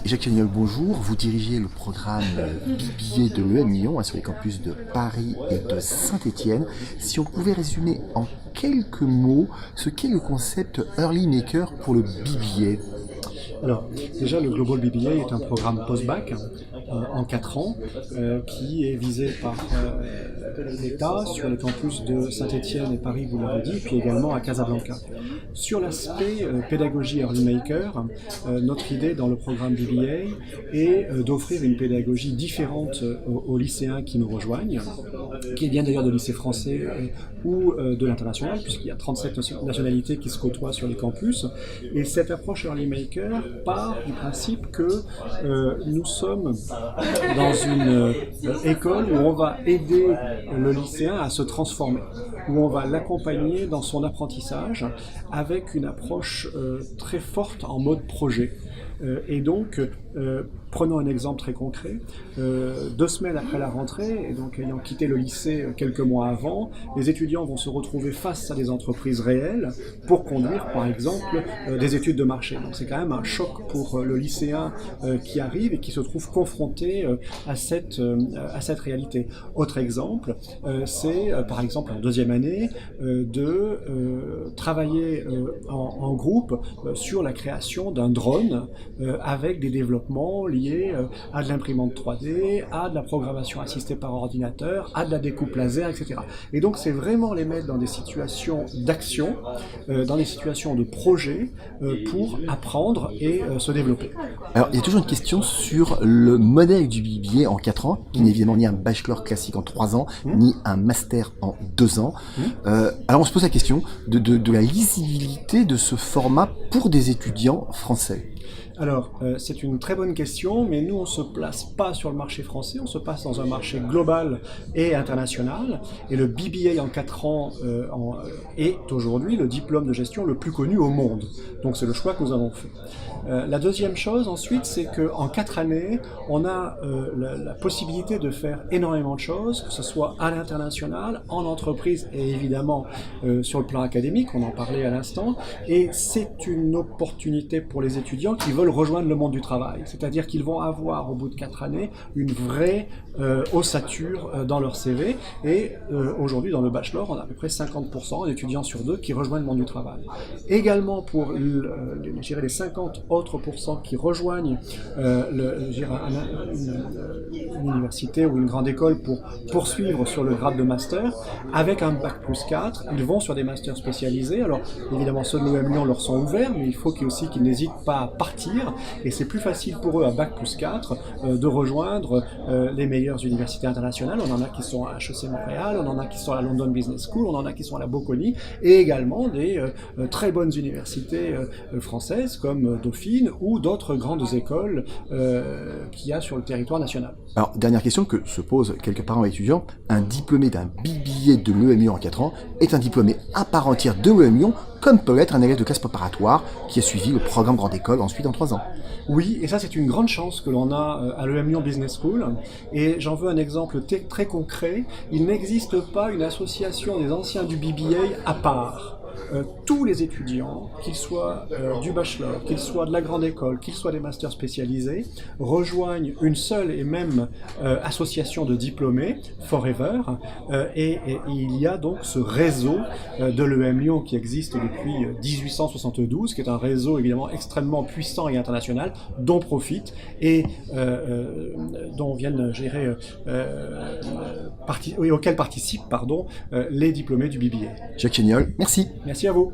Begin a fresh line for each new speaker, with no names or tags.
Jacques Chagnol, bonjour. Vous dirigez le programme BBA de l'EM Lyon sur les campus de Paris et de Saint-Étienne. Si on pouvait résumer en quelques mots ce qu'est le concept Early Maker pour le BBA.
Alors, déjà, le Global BBA est un programme post-bac en 4 ans qui est visé par l'État sur les campus de Saint-Étienne et Paris, vous l'avez dit, puis également à Casablanca. Sur l'aspect pédagogie Early Maker, notre idée dans le programme BBA est d'offrir une pédagogie différente aux lycéens qui nous rejoignent, qui vient d'ailleurs de lycées français ou de l'international, puisqu'il y a 37 nationalités qui se côtoient sur les campus. Et cette approche Early Maker part du principe que nous sommes dans une école où on va aider le lycéen à se transformer, où on va l'accompagner dans son apprentissage avec une approche très forte en mode projet. Et donc, prenons un exemple très concret. 2 semaines après la rentrée, et donc ayant quitté le lycée quelques mois avant, les étudiants vont se retrouver face à des entreprises réelles pour conduire, par exemple, des études de marché. Donc c'est quand même un choc pour le lycéen qui arrive et qui se trouve confronté à cette réalité. Autre exemple, c'est par exemple en 2e année de travailler en groupe sur la création d'un drone avec des développements liés à de l'imprimante 3D, à de la programmation assistée par ordinateur, à de la découpe laser, etc. Et donc c'est vraiment les mettre dans des situations d'action, dans des situations de projet pour apprendre et se développer.
Alors, il y a toujours une question sur le modèle du BBA en 4 ans, qui n'est évidemment ni un bachelor classique en 3 ans, ni un master en 2 ans. Alors, on se pose la question de la lisibilité de ce format pour des étudiants français.
Alors, c'est une très bonne question, mais nous, on ne se place pas sur le marché français, on se place dans un marché global et international. Et le BBA en 4 ans est aujourd'hui le diplôme de gestion le plus connu au monde. Donc, c'est le choix que nous avons fait. La deuxième chose, ensuite, c'est qu'en 4 années, on a la possibilité de faire énormément de choses, que ce soit à l'international, en entreprise et évidemment sur le plan académique, on en parlait à l'instant. Et c'est une opportunité pour les étudiants qui veulent rejoindre le monde du travail. C'est-à-dire qu'ils vont avoir, au bout de 4 années, une vraie ossature dans leur CV. Et aujourd'hui, dans le bachelor, on a à peu près 50% d'étudiants sur 2 qui rejoignent le monde du travail. Également pour les 50 autres pourcents qui rejoignent une université ou une grande école pour poursuivre sur le grade de master, avec un bac plus 4, ils vont sur des masters spécialisés. Alors évidemment, ceux de l'EM Lyon leur sont ouverts, mais il faut aussi qu'ils n'hésitent pas à partir, et c'est plus facile pour eux à bac plus 4 de rejoindre les meilleures universités internationales. On en a qui sont à HEC Montréal, on en a qui sont à la London Business School, on en a qui sont à la Bocconi, et également des très bonnes universités françaises comme Dauphine ou d'autres grandes écoles qu'il y a sur le territoire national.
Alors, dernière question que se posent quelques parents et étudiants, un diplômé d'un BBA de l'EM Lyon en 4 ans est un diplômé à part entière de l'EM Lyon, comme peut l'être un élève de classe préparatoire qui a suivi le programme grande école ensuite en 3 ans.
Oui, et ça c'est une grande chance que l'on a à l'EM Lyon Business School, et j'en veux un exemple très concret. Il n'existe pas une association des anciens du BBA à part. Tous les étudiants, qu'ils soient du bachelor, qu'ils soient de la grande école, qu'ils soient des masters spécialisés, rejoignent une seule et même association de diplômés, Forever, et il y a donc ce réseau de l'EM Lyon qui existe depuis 1872, qui est un réseau évidemment extrêmement puissant et international, dont profitent et dont viennent gérer, auxquels participent les diplômés du BBA.
Jacques Chagnol, merci.
Merci à vous.